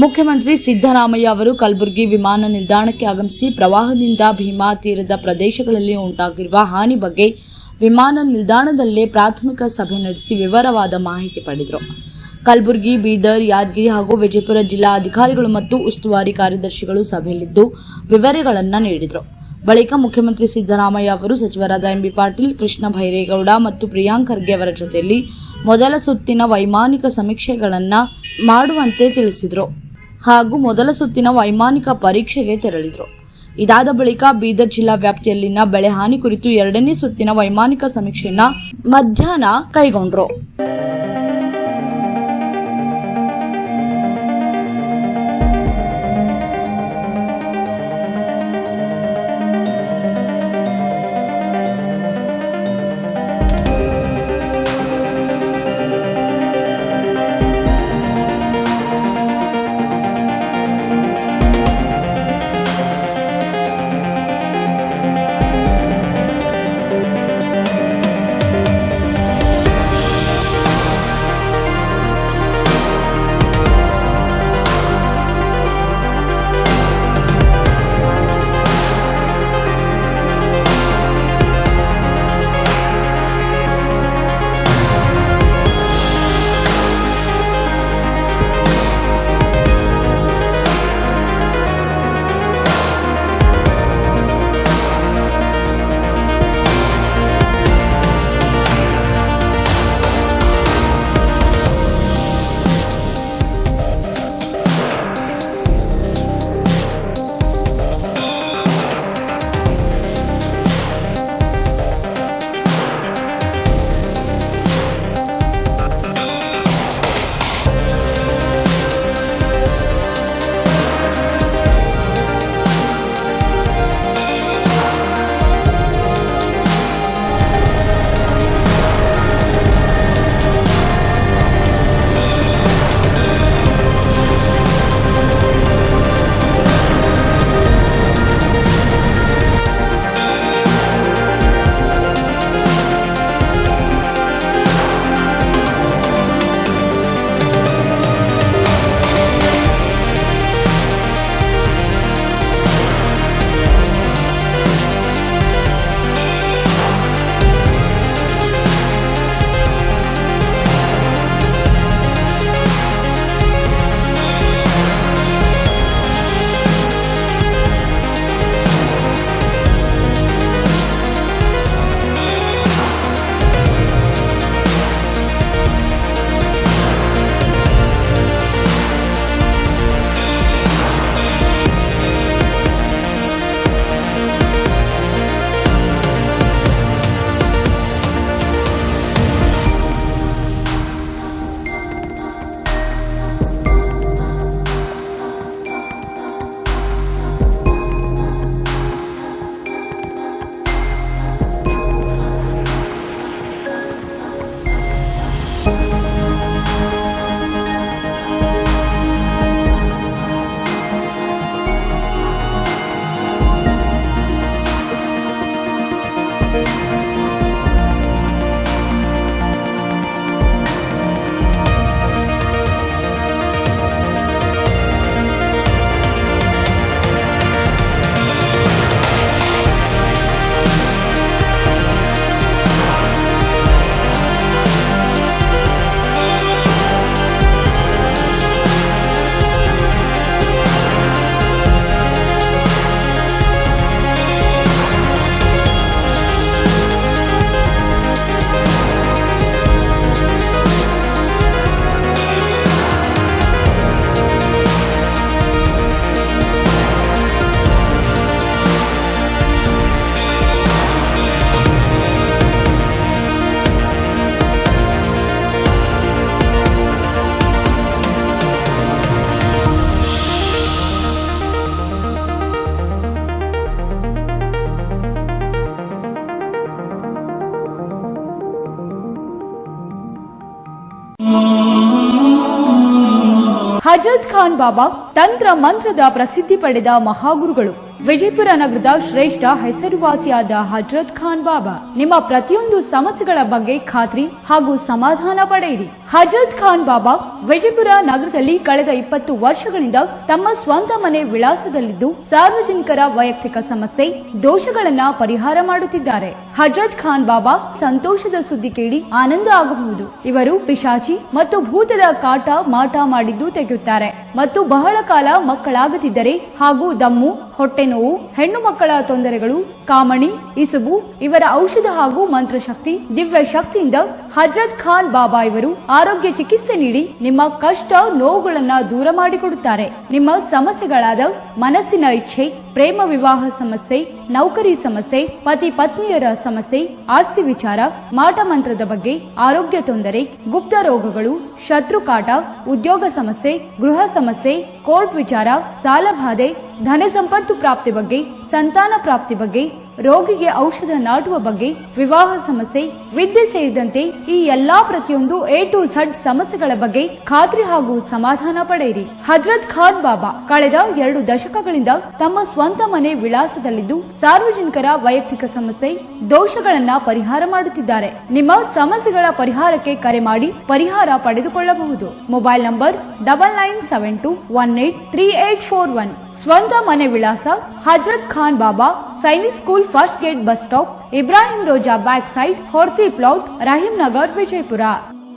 ಮುಖ್ಯಮಂತ್ರಿ ಸಿದ್ದರಾಮಯ್ಯ ಅವರು ಕಲಬುರಗಿ ವಿಮಾನ ನಿಲ್ದಾಣಕ್ಕೆ ಆಗಮಿಸಿ ಪ್ರವಾಹದಿಂದ ಭೀಮಾ ತೀರದ ಪ್ರದೇಶಗಳಲ್ಲಿ ಉಂಟಾಗಿರುವ ಹಾನಿ ಬಗ್ಗೆ ವಿಮಾನ ನಿಲ್ದಾಣದಲ್ಲೇ ಪ್ರಾಥಮಿಕ ಸಭೆ ನಡೆಸಿ ವಿವರವಾದ ಮಾಹಿತಿ ಪಡೆದರು. ಕಲಬುರಗಿ, ಬೀದರ್, ಯಾದಗಿರಿ ಹಾಗೂ ವಿಜಯಪುರ ಜಿಲ್ಲಾ ಅಧಿಕಾರಿಗಳು ಮತ್ತು ಉಸ್ತುವಾರಿ ಕಾರ್ಯದರ್ಶಿಗಳು ಸಭೆಯಲ್ಲಿದ್ದು ವಿವರಗಳನ್ನು ನೀಡಿದರು. ಬಳಿಕ ಮುಖ್ಯಮಂತ್ರಿ ಸಿದ್ದರಾಮಯ್ಯ ಅವರು ಸಚಿವರಾದ ಎಂಬಿ ಪಾಟೀಲ್, ಕೃಷ್ಣ ಭೈರೇಗೌಡ ಮತ್ತು ಪ್ರಿಯಾಂಕ್ ಖರ್ಗೆ ಅವರ ಜೊತೆಯಲ್ಲಿ ಮೊದಲ ಸುತ್ತಿನ ವೈಮಾನಿಕ ಸಮೀಕ್ಷೆಗಳನ್ನು ಮಾಡುವಂತೆ ತಿಳಿಸಿದರು ಹಾಗೂ ಮೊದಲ ಸುತ್ತಿನ ವೈಮಾನಿಕ ಪರೀಕ್ಷೆಗೆ ತೆರಳಿದರು. ಇದಾದ ಬಳಿಕ ಬೀದರ್ ಜಿಲ್ಲಾ ವ್ಯಾಪ್ತಿಯಲ್ಲಿನ ಬೆಳೆ ಹಾನಿ ಕುರಿತು ಎರಡನೇ ಸುತ್ತಿನ ವೈಮಾನಿಕ ಸಮೀಕ್ಷೆಯನ್ನು ಮಧ್ಯಾಹ್ನ ಕೈಗೊಂಡರು. ಹಜರತ್ ಖಾನ್ ಬಾಬಾ ತಂತ್ರ ಮಂತ್ರದ ಪ್ರಸಿದ್ಧಿ ಪಡೆದ ಮಹಾಗುರುಗಳು. ವಿಜಯಪುರ ನಗರದ ಶ್ರೇಷ್ಠ ಹೆಸರುವಾಸಿಯಾದ ಹಜರತ್ ಖಾನ್ ಬಾಬಾ ನಿಮ್ಮ ಪ್ರತಿಯೊಂದು ಸಮಸ್ಯೆಗಳ ಬಗ್ಗೆ ಖಾತ್ರಿ ಹಾಗೂ ಸಮಾಧಾನ ಪಡೆಯಿರಿ. ಹಜರತ್ ಖಾನ್ ಬಾಬಾ ವಿಜಯಪುರ ನಗರದಲ್ಲಿ ಕಳೆದ 20 ವರ್ಷಗಳಿಂದ ತಮ್ಮ ಸ್ವಂತ ಮನೆ ವಿಳಾಸದಲ್ಲಿದ್ದು ಸಾರ್ವಜನಿಕರ ವೈಯಕ್ತಿಕ ಸಮಸ್ಯೆ ದೋಷಗಳನ್ನ ಪರಿಹಾರ ಮಾಡುತ್ತಿದ್ದಾರೆ. ಹಜರತ್ ಖಾನ್ ಬಾಬಾ ಸಂತೋಷದ ಸುದ್ದಿ ಕೇಳಿ ಆನಂದ ಆಗಬಹುದು. ಇವರು ಪಿಶಾಚಿ ಮತ್ತು ಭೂತದ ಕಾಟ ಮಾಟ ಮಾಡಿದ್ದು ತೆಗೆಯುತ್ತಾರೆ ಮತ್ತು ಬಹಳ ಕಾಲ ಮಕ್ಕಳಾಗದಿದ್ದರೆ ಹಾಗೂ ದಮ್ಮು, ಹೊಟ್ಟೆ ನೋವು, ಹೆಣ್ಣು ಮಕ್ಕಳ ತೊಂದರೆಗಳು, ಕಾಮಣಿ, ಇಸುಬು ಇವರ ಔಷಧ ಹಾಗೂ ಮಂತ್ರಶಕ್ತಿ ದಿವ್ಯ ಶಕ್ತಿಯಿಂದ ಹಜರತ್ ಖಾನ್ ಬಾಬಾ ಇವರು ಆರೋಗ್ಯ ಚಿಕಿತ್ಸೆ ನೀಡಿ ನಿಮ್ಮ ಕಷ್ಟ ನೋವುಗಳನ್ನ ದೂರ ಮಾಡಿಕೊಡುತ್ತಾರೆ. ನಿಮ್ಮ ಸಮಸ್ಯೆಗಳಾದ ಮನಸ್ಸಿನ ಇಚ್ಛೆ, ಪ್ರೇಮ ವಿವಾಹ ಸಮಸ್ಯೆ, ನೌಕರಿ ಸಮಸ್ಯೆ, ಪತಿ ಪತ್ನಿಯರ ಸಮಸ್ಯೆ, ಆಸ್ತಿ ವಿಚಾರ, ಮಾಟ ಮಂತ್ರದ ಬಗ್ಗೆ, ಆರೋಗ್ಯ ತೊಂದರೆ, ಗುಪ್ತ ರೋಗಗಳು, ಶತ್ರು ಕಾಟ, ಉದ್ಯೋಗ ಸಮಸ್ಯೆ, ಗೃಹ ಸಮಸ್ಯೆ, ಕೋರ್ಟ್ ವಿಚಾರ, ಸಾಲಬಾಧೆ, ಧನ ಸಂಪತ್ತು ಪ್ರಾಪ್ತಿ ಬಗ್ಗೆ, ಸಂತಾನ ಪ್ರಾಪ್ತಿ ಬಗ್ಗೆ, ರೋಗಿಗೆ ಔಷಧ ನಾಟುವ ಬಗ್ಗೆ, ವಿವಾಹ ಸಮಸ್ಯೆ, ವಿದ್ಯೆ ಸೇರಿದಂತೆ ಈ ಎಲ್ಲಾ ಪ್ರತಿಯೊಂದು A to Z ಸಮಸ್ಯೆಗಳ ಬಗ್ಗೆ ಖಾತ್ರಿ ಹಾಗೂ ಸಮಾಧಾನ ಪಡೆಯಿರಿ. ಹಜರತ್ ಖಾನ್ ಬಾಬಾ ಕಳೆದ 2 ದಶಕಗಳಿಂದ ತಮ್ಮ ಸ್ವಂತ ಮನೆ ವಿಳಾಸದಲ್ಲಿದ್ದು ಸಾರ್ವಜನಿಕರ ವೈಯಕ್ತಿಕ ಸಮಸ್ಯೆ ದೋಷಗಳನ್ನ ಪರಿಹಾರ ಮಾಡುತ್ತಿದ್ದಾರೆ. ನಿಮ್ಮ ಸಮಸ್ಯೆಗಳ ಪರಿಹಾರಕ್ಕೆ ಕರೆ ಮಾಡಿ ಪರಿಹಾರ ಪಡೆದುಕೊಳ್ಳಬಹುದು. Mobile number 9972183841. ಸ್ವಂತ ಮನೆ ವಿಳಾಸ Hazrat Khan Baba, Sainik school, first gate, bus stop, Ibrahim Roza back side, Horti plot, Rahim Nagar, Vijayapura.